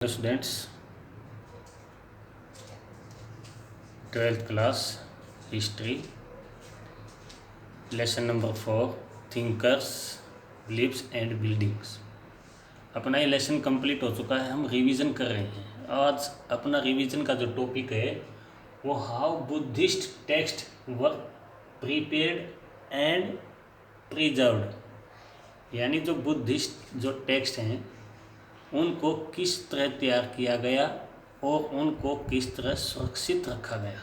Students, 12th class history, lesson number 4 thinkers, believes and buildings. अपना ये lesson complete हो चुका है। हम रिवीजन कर रहे हैं। आज अपना रिवीजन का जो टॉपिक है वो how Buddhist text were prepared and preserved, यानी जो बुद्धिस्ट जो टेक्स्ट हैं उनको किस तरह तैयार किया गया और उनको किस तरह सुरक्षित रखा गया।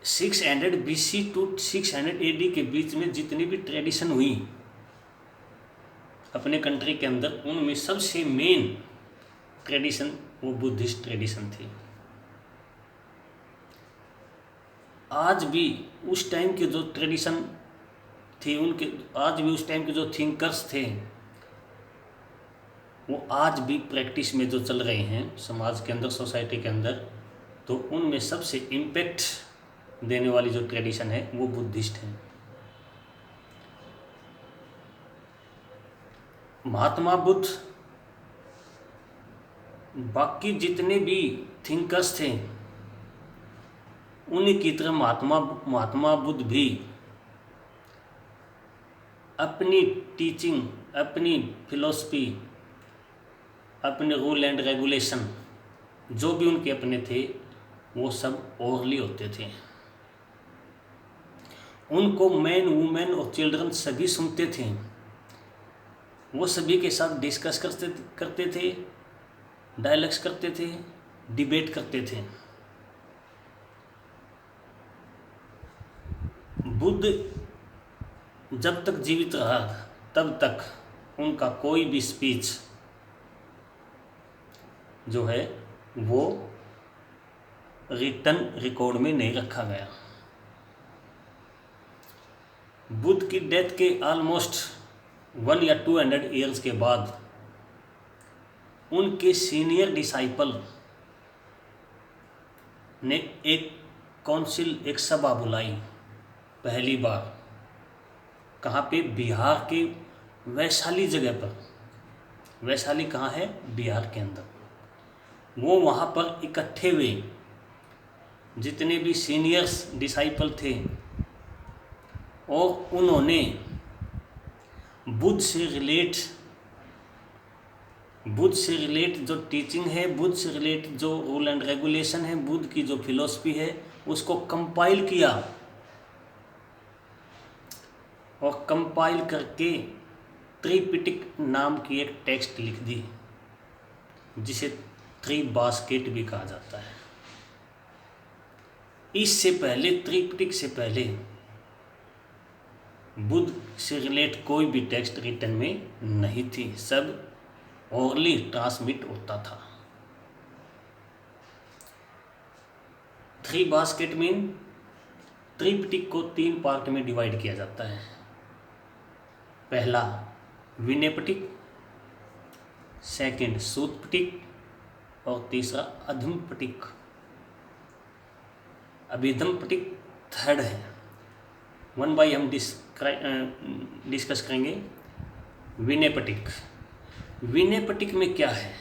600 BC टू 600 AD के बीच में जितनी भी ट्रेडिशन हुई अपने कंट्री के अंदर, उनमें सबसे मेन ट्रेडिशन वो बुद्धिस्ट ट्रेडिशन थी। आज भी उस टाइम के जो ट्रेडिशन थी उनके, आज भी उस टाइम के जो थिंकर्स थे वो आज भी प्रैक्टिस में जो चल रहे हैं समाज के अंदर, सोसाइटी के अंदर, तो उनमें सबसे इम्पैक्ट देने वाली जो ट्रेडिशन है वो बुद्धिस्ट है। महात्मा बुद्ध, बाकी जितने भी थिंकर्स थे उन्हीं की तरह महात्मा बुद्ध भी अपनी टीचिंग, अपनी फिलॉसफी, अपने रूल एंड रेगुलेशन जो भी उनके अपने थे वो सब ओरली होते थे। उनको मैन, वुमेन और चिल्ड्रन सभी सुनते थे। वो सभी के साथ डिस्कस करते थे, डायलॉग्स करते थे, डिबेट करते थे। बुद्ध जब तक जीवित रहा तब तक उनका कोई भी स्पीच जो है वो रिटन रिकॉर्ड में नहीं रखा गया। बुद्ध की डेथ के ऑलमोस्ट 1 या 200 ईयर्स के बाद उनके सीनियर डिसाइपल ने एक काउंसिल, एक सभा बुलाई पहली बार। कहाँ पे? बिहार के वैशाली जगह पर। वैशाली कहाँ है? बिहार के अंदर। वो वहाँ पर इकट्ठे हुए जितने भी सीनियर्स डिसाइपल थे और उन्होंने बुद्ध से रिलेट जो टीचिंग है, बुद्ध से रिलेट जो रूल एंड रेगुलेशन है, बुद्ध की जो फिलॉसफी है उसको कंपाइल किया और कंपाइल करके त्रिपिटक नाम की एक टेक्स्ट लिख दी जिसे थ्री बास्केट भी कहा जाता है। इससे पहले, त्रिपिटक से पहले बुद्ध से रिलेट कोई भी टेक्स्ट रिटन में नहीं थी, सब ओरली ट्रांसमिट होता था। थ्री बास्केट में त्रिपिटक को 3 पार्ट में डिवाइड किया जाता है। पहला विनय पिटक, सेकंड सूत पिटक और तीसरा अधम पिटक। अभिधम पिटक थर्ड है। 1 बाय हम डिस्कस करेंगे। विनय पिटक। विनय पिटक में क्या है?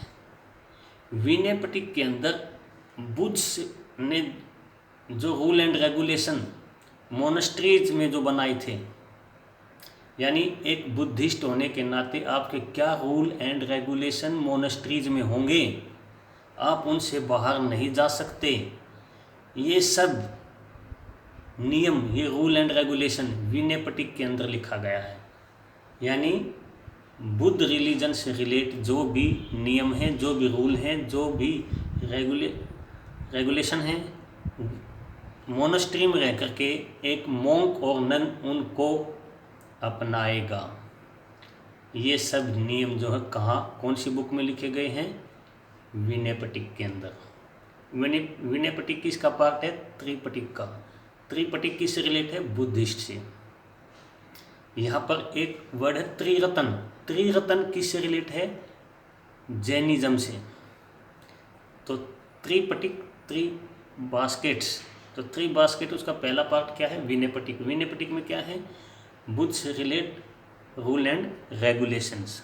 विनय पिटक के अंदर बुद्ध ने जो रूल एंड रेगुलेशन मोनेस्ट्रीज में जो बनाए थे, यानी एक बुद्धिस्ट होने के नाते आपके क्या रूल एंड रेगुलेशन मोनेस्ट्रीज में होंगे, आप उनसे बाहर नहीं जा सकते। ये सब नियम, ये rule and regulation Vinaya Pitaka के अंदर लिखा गया है। यानी बुद्ध रिलीजन से रिलेट जो भी नियम हैं, जो भी रूल हैं, जो भी रेगुलेशन हैं, मोनेस्ट्री में रह करके एक मोंक और नन उनको अपनाएगा। ये सब नियम जो है कहाँ, कौन सी बुक में लिखे गए हैं? विनय पिटक के अंदर। विनय पिटक किसका पार्ट है? त्रिपिटक का। त्रिपिटक किससे रिलेट है? बुद्धिस्ट से। यहाँ पर एक वर्ड है त्रिरत्न। त्रिरत्न किससे रिलेट है? जैनिज्म से। तो त्रिपिटक, 3 बास्केट्स। तो 3 बास्केट, उसका पहला पार्ट क्या है? विनय पिटक। विनय पिटक में क्या है? बुद्ध से relate rule and regulations.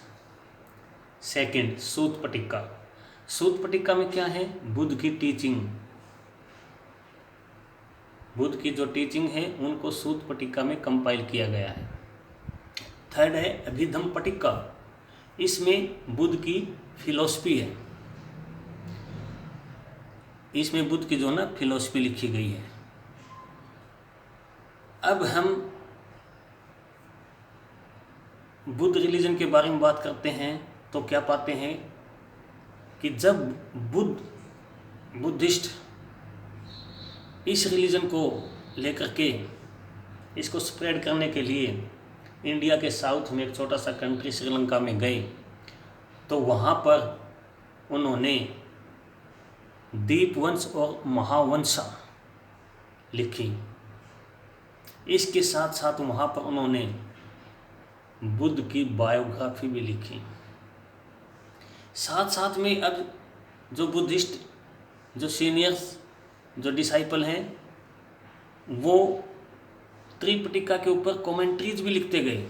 Second Sutta Pitaka. Sutta Pitaka में क्या है? बुद्ध की टीचिंग, बुद्ध की जो टीचिंग है उनको सूत पटिका में कंपाइल किया गया है। थर्ड है अभिधम्म पटिका, इसमें बुद्ध की फिलॉसफी है, इसमें बुद्ध की जो ना फिलॉसफी लिखी गई है। अब हम बुद्ध रिलीजन के बारे में बात करते हैं तो क्या पाते हैं कि जब बुद्धिस्ट इस रिलीजन को लेकर के इसको स्प्रेड करने के लिए इंडिया के साउथ में एक छोटा सा कंट्री श्रीलंका में गए, तो वहाँ पर उन्होंने दीपवंश और महावंशा लिखी। इसके साथ साथ वहाँ पर उन्होंने बुद्ध की बायोग्राफी भी लिखी। साथ साथ में अब जो बुद्धिस्ट जो सीनियर्स जो डिसाइपल हैं वो त्रिपिटका के ऊपर कमेंट्रीज भी लिखते गए।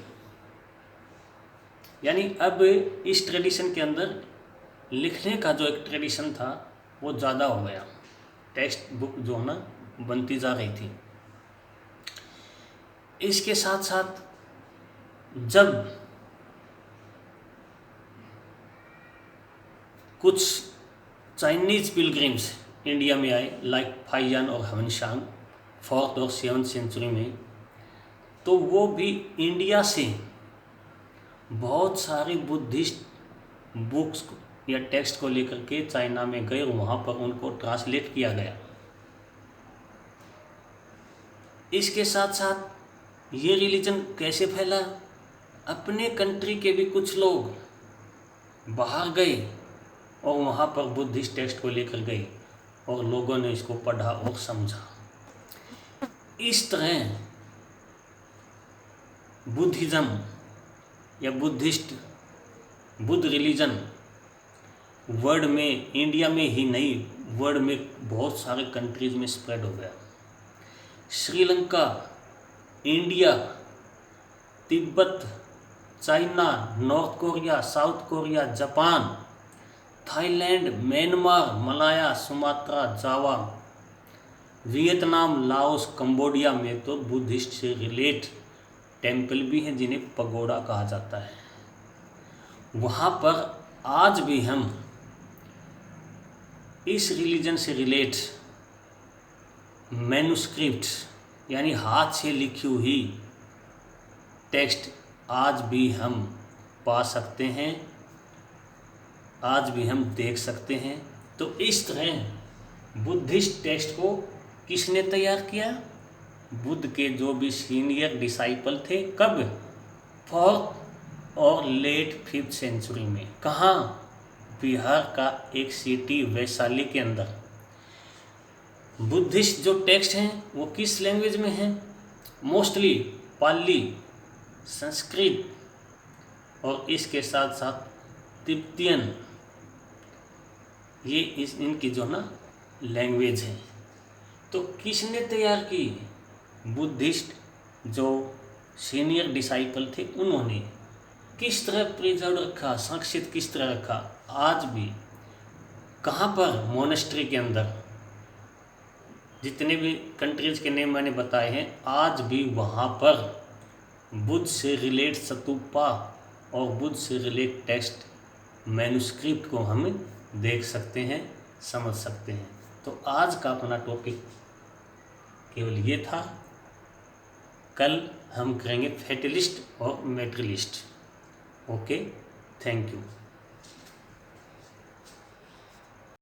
यानी अब इस ट्रेडिशन के अंदर लिखने का जो एक ट्रेडिशन था वो ज़्यादा हो गया, टेक्स्ट बुक जो ना बनती जा रही थी। इसके साथ साथ जब कुछ चाइनीज पिलग्रिम्स इंडिया में आए लाइक फाइयान और हवनशांग 4th और 7th सेंचुरी में, तो वो भी इंडिया से बहुत सारी बुद्धिस्ट बुक्स या टेक्स्ट को लेकर के चाइना में गए और वहाँ पर उनको ट्रांसलेट किया गया। इसके साथ साथ ये रिलीजन कैसे फैला? अपने कंट्री के भी कुछ लोग बाहर गए और वहाँ पर बुद्धिस्ट टेक्स्ट को लेकर गए और लोगों ने इसको पढ़ा और समझा। इस तरह बुद्धिज़्म या बुद्ध रिलीजन वर्ल्ड में, इंडिया में ही नहीं वर्ल्ड में बहुत सारे कंट्रीज में स्प्रेड हो गया। Sri Lanka, India, Tibet, China, North Korea, South Korea, Japan, Thailand, Myanmar, Malaya, Sumatra, Java, Vietnam, Laos, Cambodia में तो बुद्धिस्ट से रिलेट टेम्पल भी हैं जिन्हें पगोड़ा कहा जाता है। वहाँ पर आज भी हम इस रिलीजन से रिलेट मैन्युस्क्रिप्ट यानी हाथ से लिखी हुई टेक्स्ट आज भी हम पा सकते हैं, आज भी हम देख सकते हैं। तो इस तरह बुद्धिस्ट टेक्स्ट को किसने तैयार किया? बुद्ध के जो भी सीनियर डिसाइपल थे। कब? 4th और लेट 5th सेंचुरी में। कहाँ? बिहार का एक सिटी वैशाली के अंदर। बुद्धिस्ट जो टेक्स्ट हैं वो किस लैंग्वेज में हैं? मोस्टली पाली, संस्कृत और इसके साथ साथ तिब्बतियन, ये इनकी जो ना लैंग्वेज है। तो किसने तैयार की? बुद्धिस्ट जो सीनियर डिसाइपल थे उन्होंने। किस तरह प्रिजर्व रखा, संरक्षित किस तरह रखा? आज भी कहाँ पर? मोनेस्ट्री के अंदर। जितने भी कंट्रीज के नेम मैंने बताए हैं आज भी वहाँ पर बुद्ध से रिलेट स्तूपा और बुद्ध से रिलेट टेक्स्ट मैन्युस्क्रिप्ट को हम देख सकते हैं, समझ सकते हैं। तो आज का अपना टॉपिक केवल ये था। कल हम करेंगे फैटलिस्ट और मेटेरियलिस्ट। Okay, thank you.